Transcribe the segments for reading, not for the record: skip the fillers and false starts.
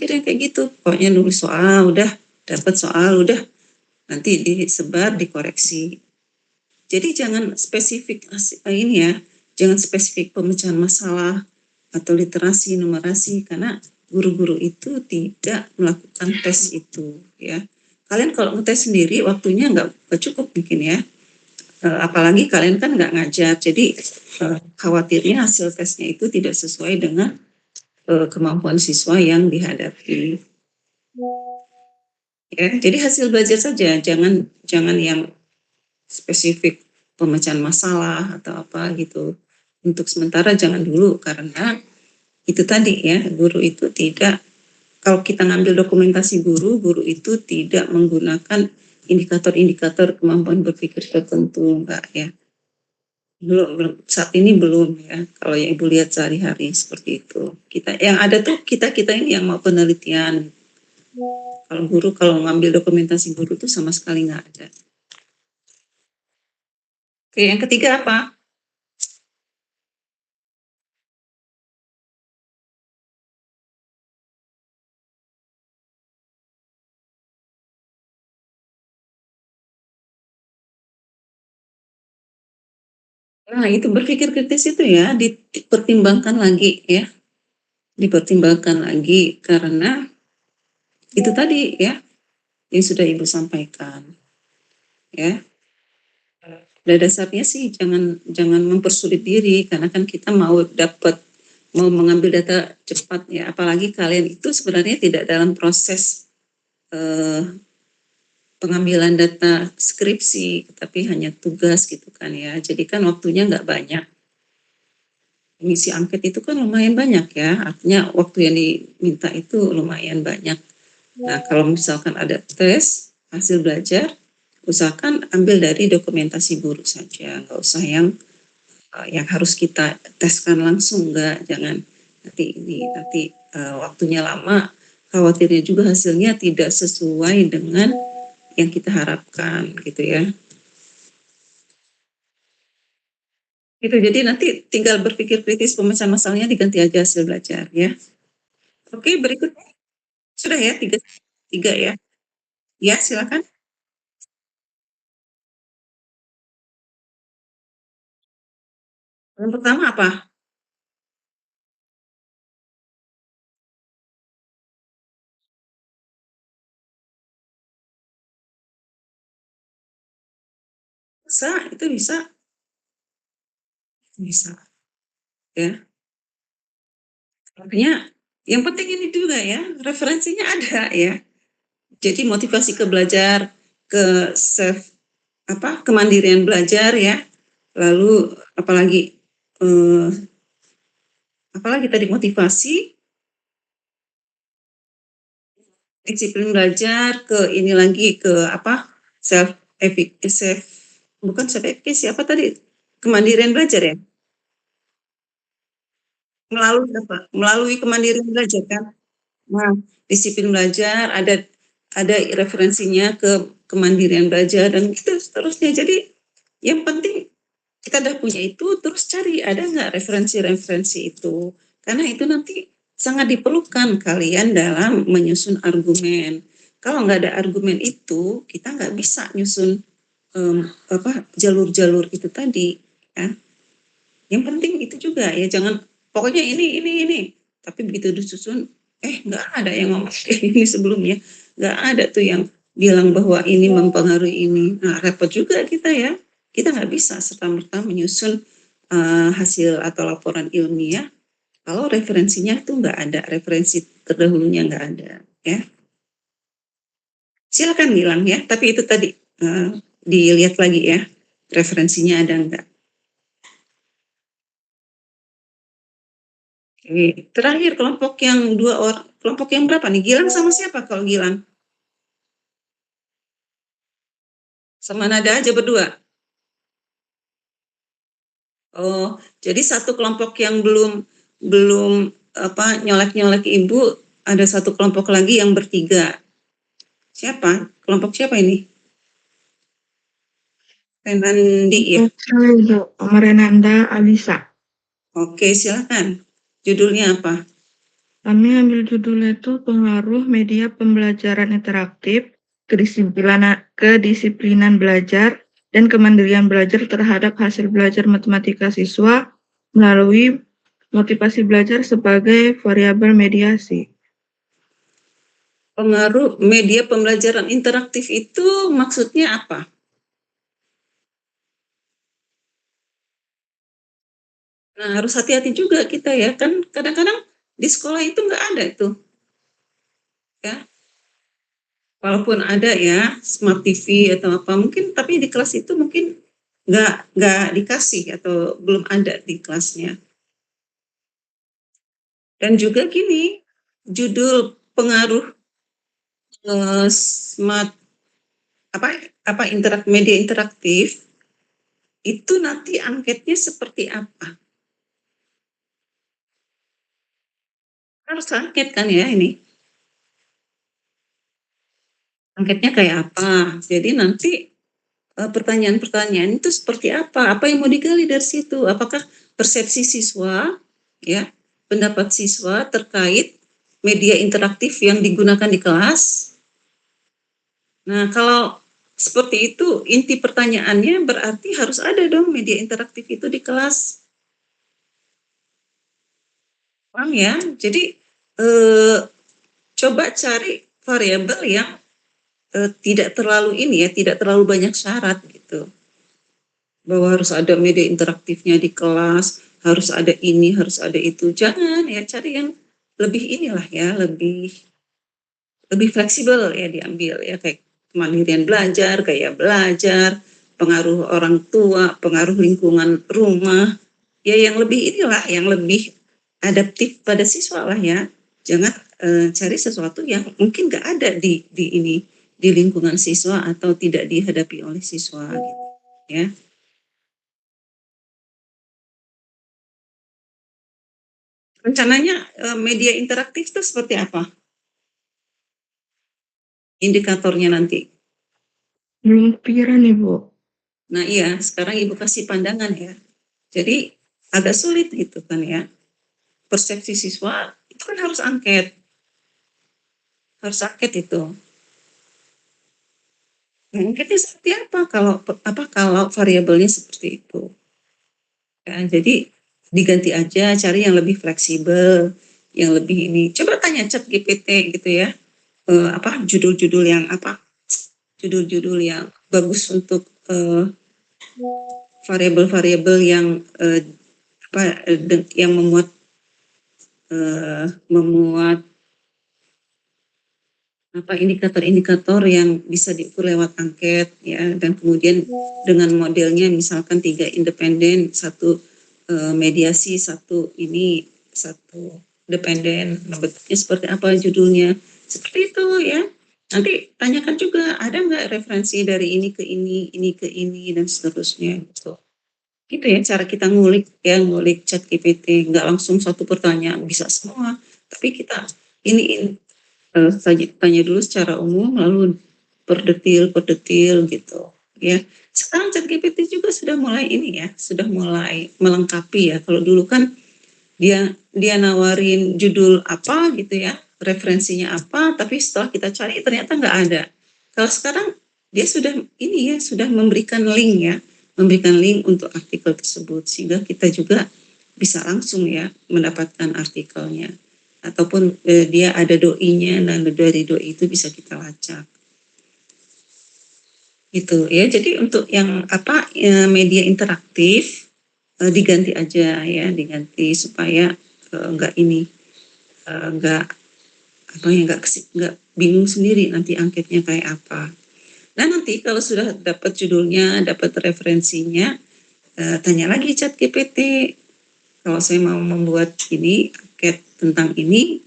berpikir yang kayak gitu. Pokoknya nulis soal, udah dapat soal, udah nanti disebar, dikoreksi. Jadi jangan spesifik ini ya, jangan spesifik pemecahan masalah atau literasi, numerasi, karena guru-guru itu tidak melakukan tes itu ya. Kalian kalau ngetes sendiri waktunya nggak cukup mungkin ya. Apalagi kalian kan nggak ngajar, jadi khawatirnya hasil tesnya itu tidak sesuai dengan kemampuan siswa yang dihadapi. Ya, jadi hasil belajar saja, jangan yang spesifik pemecahan masalah atau apa gitu. Untuk sementara jangan dulu, karena itu tadi ya, guru itu tidak, kalau kita ngambil dokumentasi guru itu tidak menggunakan indikator-indikator kemampuan berpikir tertentu, enggak ya. Belum, saat ini belum ya, kalau yang Ibu lihat sehari-hari seperti itu. Kita yang ada tuh kita ini yang mau penelitian. Kalau guru kalau ngambil dokumentasi guru tuh sama sekali nggak ada. Oke, yang ketiga apa? Nah, itu berpikir kritis itu ya dipertimbangkan lagi ya. Dipertimbangkan lagi karena itu tadi ya yang sudah Ibu sampaikan ya. Pada dasarnya sih jangan mempersulit diri, karena kan kita mau mengambil data cepat ya, apalagi kalian itu sebenarnya tidak dalam proses pengambilan data skripsi, tapi hanya tugas gitu kan ya. Jadi kan waktunya nggak banyak. Mengisi angket itu kan lumayan banyak ya, artinya waktu yang diminta itu lumayan banyak. Nah, kalau misalkan ada tes hasil belajar, usahakan ambil dari dokumentasi guru saja, nggak usah yang harus kita teskan langsung, nggak, jangan nanti waktunya lama, khawatirnya juga hasilnya tidak sesuai dengan yang kita harapkan gitu ya. Itu jadi nanti tinggal berpikir kritis, pemecahan masalahnya diganti aja hasil belajar ya. Oke, berikutnya sudah ya, tiga ya. Ya, silakan. Yang pertama apa? Bisa, itu bisa ya. Artinya yang penting ini juga ya, referensinya ada ya. Jadi motivasi ke belajar, ke self kemandirian belajar ya. Lalu eh, apalagi tadi motivasi, disiplin belajar, ke ini lagi ke self self bukan self efficacy, apa tadi, kemandirian belajar ya, melalui kemandirian belajar kan. Nah, disiplin belajar ada referensinya ke kemandirian belajar dan itu seterusnya. Jadi yang penting kita udah punya itu, terus cari ada nggak referensi-referensi itu, karena itu nanti sangat diperlukan kalian dalam menyusun argumen. Kalau nggak ada argumen itu, kita nggak bisa nyusun jalur-jalur itu tadi ya. Yang penting itu juga ya, jangan pokoknya ini, tapi begitu disusun nggak ada yang ngomong kayak ini sebelumnya, nggak ada tuh yang bilang bahwa ini mempengaruhi ini. Nah, repot juga kita ya, kita nggak bisa serta-merta menyusun hasil atau laporan ilmiah kalau referensinya tuh nggak ada, referensi terdahulunya nggak ada ya. Silakan bilang ya, tapi itu tadi dilihat lagi ya, referensinya ada nggak. Oke, terakhir kelompok yang dua orang, kelompok yang berapa nih? Gilang sama siapa kalau Gilang? Sama Nada aja berdua. Oh, jadi satu kelompok yang belum belum nyolek-nyolek Ibu, ada satu kelompok lagi yang bertiga. Siapa? Kelompok siapa ini? Renandi ya. Ibu Merenanda Alisa. Oke, silakan. Judulnya apa? Kami ambil judulnya itu pengaruh media pembelajaran interaktif, kedisiplinan belajar, dan kemandirian belajar terhadap hasil belajar matematika siswa melalui motivasi belajar sebagai variabel mediasi. Pengaruh media pembelajaran interaktif itu maksudnya apa? Nah, harus hati-hati juga kita ya, kan kadang-kadang di sekolah itu nggak ada itu, ya. Walaupun ada ya smart TV atau apa mungkin, tapi di kelas itu mungkin nggak dikasih atau belum ada di kelasnya. Dan juga gini, judul pengaruh smart apa media interaktif itu nanti angketnya seperti apa? Harus angket kan ya ini. Angketnya kayak apa? Jadi nanti pertanyaan-pertanyaan itu seperti apa? Apa yang mau digali dari situ? Apakah persepsi siswa, ya, pendapat siswa terkait media interaktif yang digunakan di kelas? Nah, kalau seperti itu, inti pertanyaannya berarti harus ada dong media interaktif itu di kelas. Paham ya? Jadi, eh, coba cari variabel yang tidak terlalu ini ya, tidak terlalu banyak syarat gitu. Bahwa harus ada media interaktifnya di kelas, harus ada ini, harus ada itu. Jangan ya, cari yang lebih inilah ya, lebih fleksibel ya diambil ya, kayak kemandirian belajar, kayak belajar, pengaruh orang tua, pengaruh lingkungan rumah, ya yang lebih inilah, yang lebih adaptif pada siswa lah ya. Jangan cari sesuatu yang mungkin nggak ada di ini di lingkungan siswa atau tidak dihadapi oleh siswa gitu ya. Rencananya media interaktif itu seperti apa indikatornya nanti? Belum kepikiran nih, Bu. Nah iya, sekarang Ibu kasih pandangan ya. Jadi agak sulit gitu kan ya. Persepsi siswa itu kan harus angket itu. Nah, angketnya seperti kalau variabelnya seperti itu. Ya, jadi diganti aja, cari yang lebih fleksibel, yang lebih ini. Coba tanya Chat GPT gitu ya. Judul-judul yang judul-judul yang bagus untuk variabel-variabel yang yang memuat indikator-indikator yang bisa diukur lewat angket ya, dan kemudian dengan modelnya misalkan 3 independen, 1 mediasi, 1 ini, 1 dependen. Nah, bentuknya seperti apa judulnya? Seperti itu ya. Nanti tanyakan juga ada nggak referensi dari ini ke ini dan seterusnya gitu. Gitu ya cara kita ngulik Chat GPT, nggak langsung satu pertanyaan bisa semua, tapi kita ini tanya dulu secara umum lalu per detil gitu ya. Sekarang ChatGPT juga sudah mulai ini ya, sudah mulai melengkapi ya. Kalau dulu kan dia nawarin judul apa gitu ya, referensinya apa, tapi setelah kita cari ternyata nggak ada. Kalau sekarang dia sudah ini ya, sudah memberikan link untuk artikel tersebut sehingga kita juga bisa langsung ya mendapatkan artikelnya, ataupun dia ada doinya dan dari doi itu bisa kita lacak gitu ya. Jadi untuk yang media interaktif diganti aja ya, diganti supaya enggak ini enggak enggak bingung sendiri nanti angketnya kayak apa. Nah nanti kalau sudah dapat judulnya, dapat referensinya, tanya lagi Chat GPT, kalau saya mau membuat ini angket tentang ini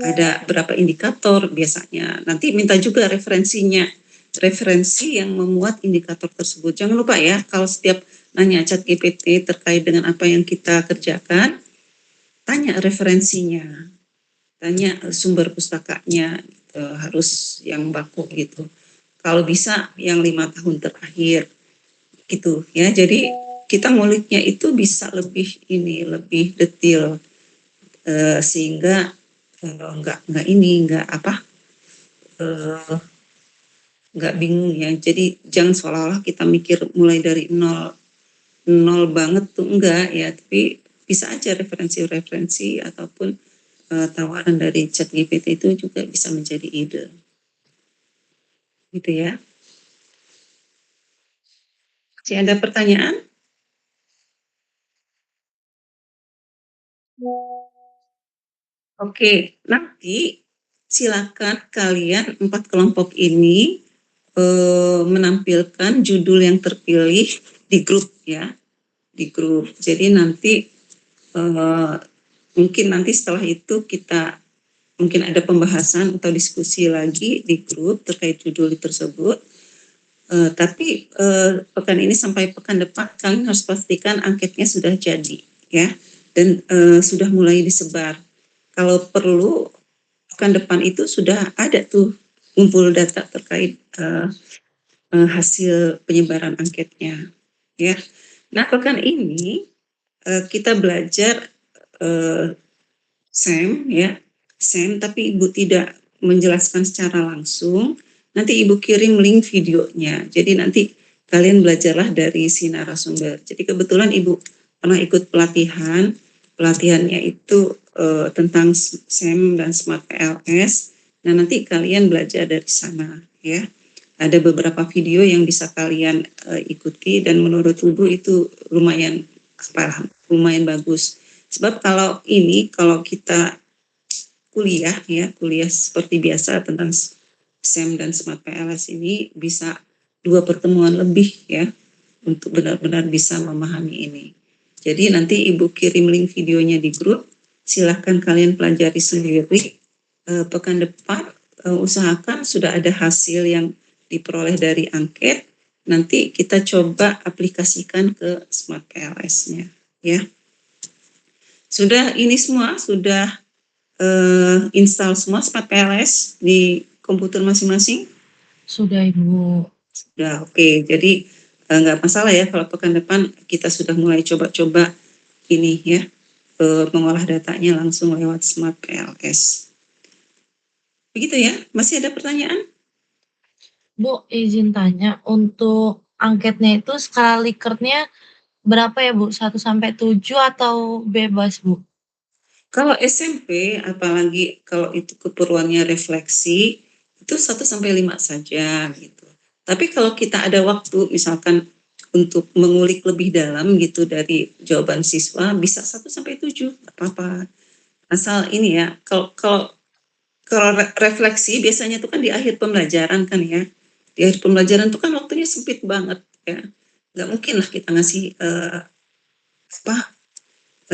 ada berapa indikator biasanya. Nanti minta juga referensinya, referensi yang memuat indikator tersebut. Jangan lupa ya, kalau setiap nanya Chat GPT terkait dengan apa yang kita kerjakan, tanya referensinya, tanya sumber pustakanya, gitu. Harus yang baku gitu. Kalau bisa yang 5 tahun terakhir gitu ya. Jadi kita nguliknya itu bisa lebih detail sehingga nggak bingung ya. Jadi jangan seolah-olah kita mikir mulai dari nol nol banget tuh enggak ya, tapi bisa aja referensi-referensi ataupun tawaran dari ChatGPT itu juga bisa menjadi ide. Gitu ya. Masih ada pertanyaan? Oke, nanti silakan kalian 4 kelompok ini menampilkan judul yang terpilih di grup ya, di grup. Jadi nanti mungkin nanti setelah itu kita mungkin ada pembahasan atau diskusi lagi di grup terkait judul tersebut. Tapi pekan ini sampai pekan depan kalian harus pastikan angketnya sudah jadi ya, dan sudah mulai disebar. Kalau perlu pekan depan itu sudah ada tuh kumpul data terkait hasil penyebaran angketnya ya. Nah, pekan ini kita belajar SEM ya, SEM, tapi Ibu tidak menjelaskan secara langsung. Nanti Ibu kirim link videonya. Jadi nanti kalian belajarlah dari si narasumber. Jadi kebetulan Ibu pernah ikut pelatihan. Pelatihannya itu tentang SEM dan Smart PLS. Nah, nanti kalian belajar dari sana ya. Ada beberapa video yang bisa kalian ikuti dan menurut Ibu itu lumayan bagus. Sebab kalau kita kuliah ya, kuliah seperti biasa tentang SEM dan Smart PLS ini bisa 2 pertemuan lebih ya untuk benar-benar bisa memahami ini. Jadi nanti Ibu kirim link videonya di grup, silahkan kalian pelajari sendiri. Pekan depan usahakan sudah ada hasil yang diperoleh dari angket, nanti kita coba aplikasikan ke Smart PLS-nya ya. Sudah ini semua, sudah install semua Smart PLS di komputer masing-masing? Sudah, Ibu. Sudah, oke. Jadi nggak masalah ya kalau pekan depan kita sudah mulai coba-coba ini ya, mengolah datanya langsung lewat Smart PLS. Begitu ya, masih ada pertanyaan? Bu, izin tanya, untuk angketnya itu skala Likert-nya berapa ya, Bu? 1 sampai 7 atau bebas, Bu? Kalau SMP, apalagi kalau itu keperluannya refleksi, itu 1 sampai 5 saja gitu. Tapi kalau kita ada waktu, misalkan untuk mengulik lebih dalam gitu dari jawaban siswa, bisa 1 sampai 7, nggak apa-apa. Asal ini ya, kalau refleksi biasanya itu kan di akhir pembelajaran kan ya. Di akhir pembelajaran itu kan waktunya sempit banget ya. Nggak mungkin lah kita ngasih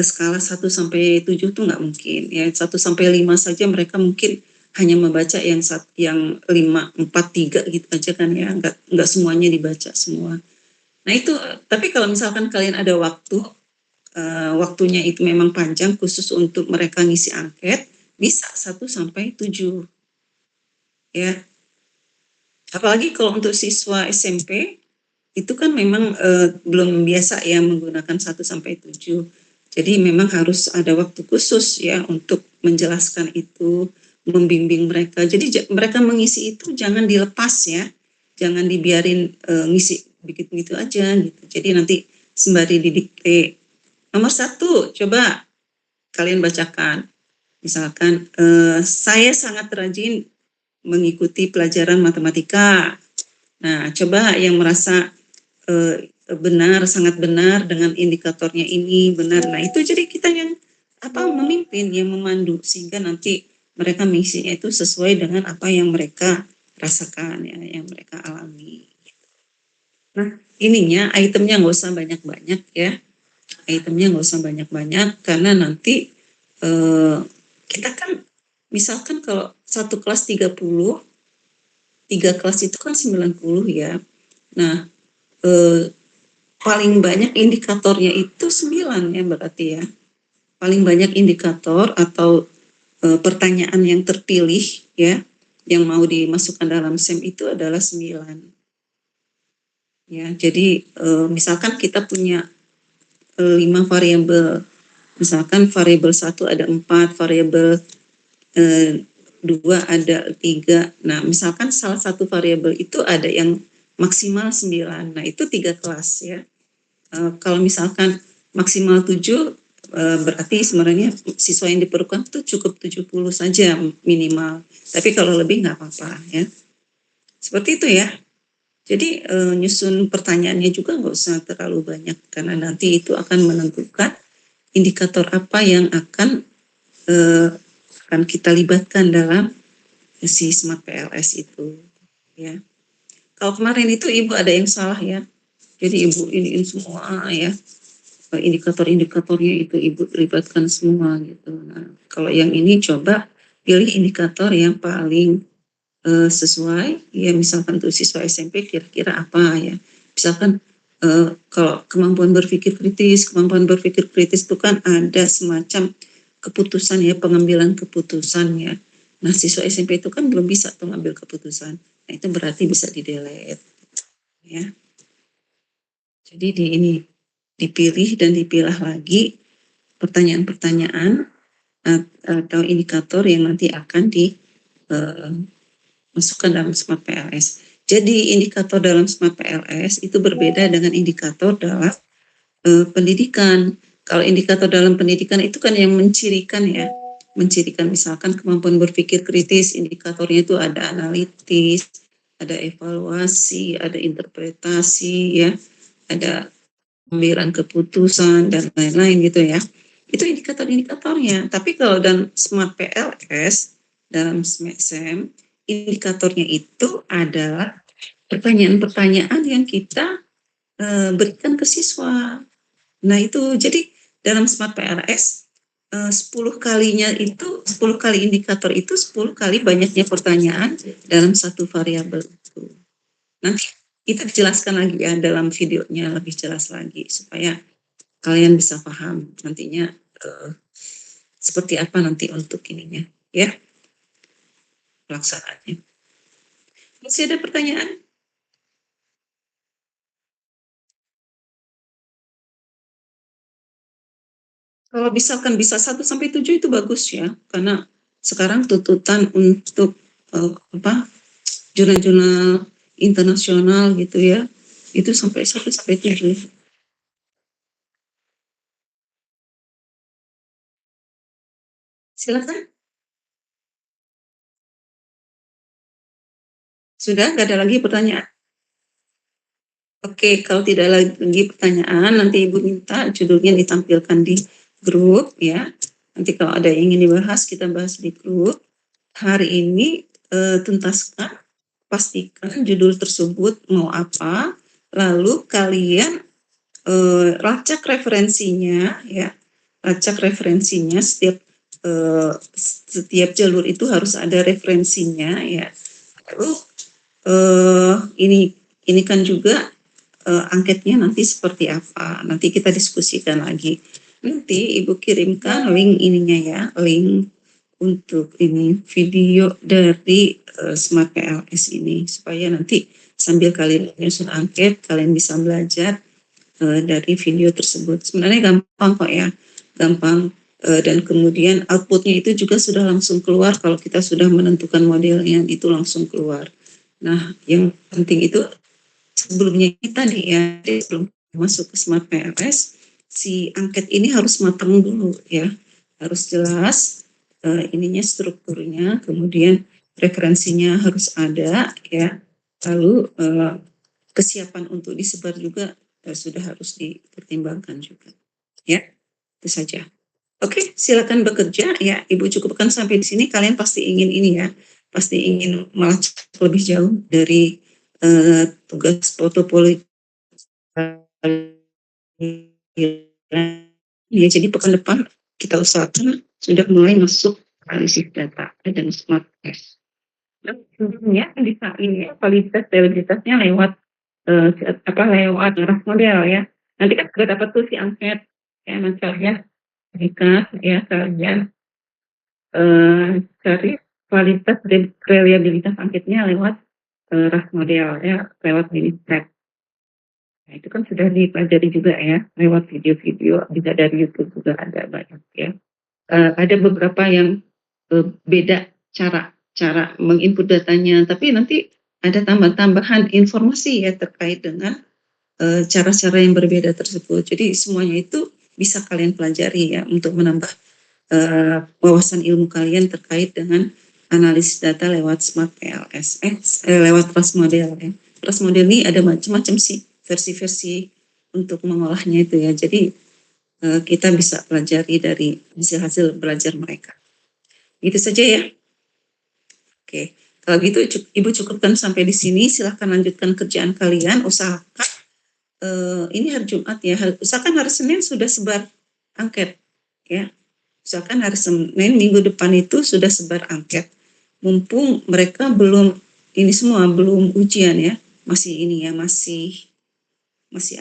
skala 1 sampai 7 tuh nggak mungkin ya. 1 sampai 5 saja mereka mungkin hanya membaca yang 5, 4, 3 gitu aja kan ya. Nggak semuanya dibaca semua. Nah itu, tapi kalau misalkan kalian ada waktu, waktunya itu memang panjang khusus untuk mereka ngisi angket, bisa 1 sampai 7 ya. Apalagi kalau untuk siswa SMP itu kan memang belum biasa ya menggunakan 1 sampai 7. Jadi memang harus ada waktu khusus ya untuk menjelaskan itu, membimbing mereka. Jadi mereka mengisi itu jangan dilepas ya, jangan dibiarin ngisi begitu-begitu aja gitu. Jadi nanti sembari didikte. Nomor 1, coba kalian bacakan. Misalkan saya sangat rajin mengikuti pelajaran matematika. Nah, coba yang merasa benar, sangat benar dengan indikatornya ini benar. Nah, itu jadi kita yang memimpin, yang memandu sehingga nanti mereka misinya itu sesuai dengan apa yang mereka rasakan ya, yang mereka alami. Nah, ininya itemnya nggak usah banyak-banyak ya. Itemnya nggak usah banyak-banyak karena nanti kita kan misalkan kalau satu kelas 30, 3 kelas itu kan 90 ya. Nah, paling banyak indikatornya itu 9 ya berarti ya. Paling banyak indikator atau pertanyaan yang terpilih ya, yang mau dimasukkan dalam SEM itu adalah 9. Ya, jadi misalkan kita punya 5 variabel Misalkan variabel 1 ada 4, variabel 2 ada 3. Nah, misalkan salah satu variabel itu ada yang maksimal 9. Nah, itu 3 kelas ya. Kalau misalkan maksimal 7, berarti sebenarnya siswa yang diperlukan itu cukup 70 saja minimal. Tapi kalau lebih nggak apa-apa ya. Seperti itu ya. Jadi nyusun pertanyaannya juga nggak usah terlalu banyak karena nanti itu akan menentukan indikator apa yang akan kita libatkan dalam si Smart PLS itu ya. Kalau kemarin itu Ibu ada yang salah ya. Jadi Ibu iniin semua ya. Indikator-indikatornya itu Ibu libatkan semua gitu. Nah, kalau yang ini coba pilih indikator yang paling sesuai ya, misalkan untuk siswa SMP kira-kira apa ya. Misalkan kalau kemampuan berpikir kritis itu kan ada semacam keputusan ya, pengambilan keputusan ya. Nah, siswa SMP itu kan belum bisa tuh ngambil keputusan. Nah, itu berarti bisa di-delete ya. Jadi ini dipilih dan dipilah lagi pertanyaan-pertanyaan atau indikator yang nanti akan dimasukkan dalam Smart PLS. Jadi indikator dalam Smart PLS itu berbeda dengan indikator dalam pendidikan. Kalau indikator dalam pendidikan itu kan yang mencirikan ya, mencirikan misalkan kemampuan berpikir kritis, indikatornya itu ada analitis, ada evaluasi, ada interpretasi ya, ada pengambilan keputusan dan lain-lain gitu ya. Itu indikator-indikatornya. Tapi kalau dalam Smart PLS, dalam SEM, indikatornya itu adalah pertanyaan-pertanyaan yang kita berikan ke siswa. Nah itu jadi dalam Smart PLS 10 kalinya itu 10 kali indikator itu 10 kali banyaknya pertanyaan dalam satu variabel itu. Nanti kita dijelaskan lagi ya dalam videonya lebih jelas lagi supaya kalian bisa paham nantinya seperti apa nanti untuk ininya ya pelaksanaannya. Masih ada pertanyaan? Kalau misalkan bisa 1 sampai 7 itu bagus ya, karena sekarang tuntutan untuk jurnal-jurnal internasional gitu ya, itu sampai 1 sampai 7. Silakan. Sudah nggak ada lagi pertanyaan? Oke, kalau tidak lagi pertanyaan, nanti Ibu minta judulnya ditampilkan di grup ya. Nanti kalau ada yang ingin dibahas, kita bahas di grup. Hari ini tuntaskan, pastikan judul tersebut mau apa, lalu kalian lacak referensinya ya, lacak referensinya setiap jalur itu harus ada referensinya ya. Lalu ini kan juga angketnya nanti seperti apa, nanti kita diskusikan lagi. Nanti Ibu kirimkan link ininya ya, link untuk ini video dari Smart PLS ini supaya nanti sambil kalian menyusun angket kalian bisa belajar dari video tersebut. Sebenarnya gampang kok ya, gampang dan kemudian outputnya itu juga sudah langsung keluar kalau kita sudah menentukan modelnya itu langsung keluar. Nah, yang penting itu sebelumnya kita nih ya, sebelum masuk ke Smart PLS, si angket ini harus matang dulu ya, harus jelas ininya strukturnya, kemudian referensinya harus ada ya, lalu kesiapan untuk disebar juga sudah harus dipertimbangkan juga ya, itu saja. Oke, silakan bekerja ya. Ibu cukupkan sampai di sini. Kalian pasti ingin ini ya, pasti ingin melacak lebih jauh dari tugas portofolio. Ya, jadi pekan depan kita usahakan sudah mulai masuk analisis data dan smart test. Nah, tentunya bisa ini ya, validitasnya lewat lewat arah model ya. Nanti kan sudah dapat tuh si angket ya, nanti kalian jika ya kalian cari kualitas dan reliabilitas angketnya lewat ras model ya, lewat mini step Nah, itu kan sudah dipelajari juga ya, lewat video-video, juga dari YouTube juga ada banyak ya. Ada beberapa yang beda cara cara menginput datanya, tapi nanti ada tambahan informasi ya terkait dengan cara-cara yang berbeda tersebut. Jadi semuanya itu bisa kalian pelajari ya untuk menambah wawasan ilmu kalian terkait dengan analisis data lewat Smart PLS, lewat Trust Model ya. Trust Model ini ada macam-macam sih versi-versi untuk mengolahnya itu ya. Jadi kita bisa pelajari dari hasil-hasil belajar mereka. Gitu saja ya. Oke, kalau gitu Ibu cukupkan sampai di sini. Silahkan lanjutkan kerjaan kalian. Usahakan ini hari Jumat ya. Usahakan hari Senin sudah sebar angket ya. Usahakan hari Senin minggu depan itu sudah sebar angket. Mumpung mereka belum ini semua belum ujian ya. Masih ini ya masih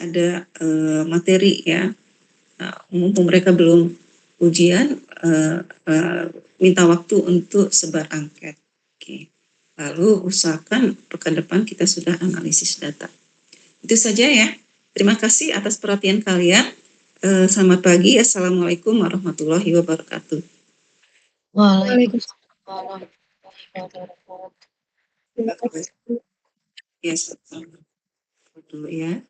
ada materi ya. Nah, mumpung mereka belum ujian, minta waktu untuk sebar angket. Oke. Lalu usahakan pekan depan kita sudah analisis data. Itu saja ya. Terima kasih atas perhatian kalian. Selamat pagi. Assalamualaikum warahmatullahi wabarakatuh. Waalaikumsalam warahmatullahi wabarakatuh. Terima kasih. Ya, dulu ya.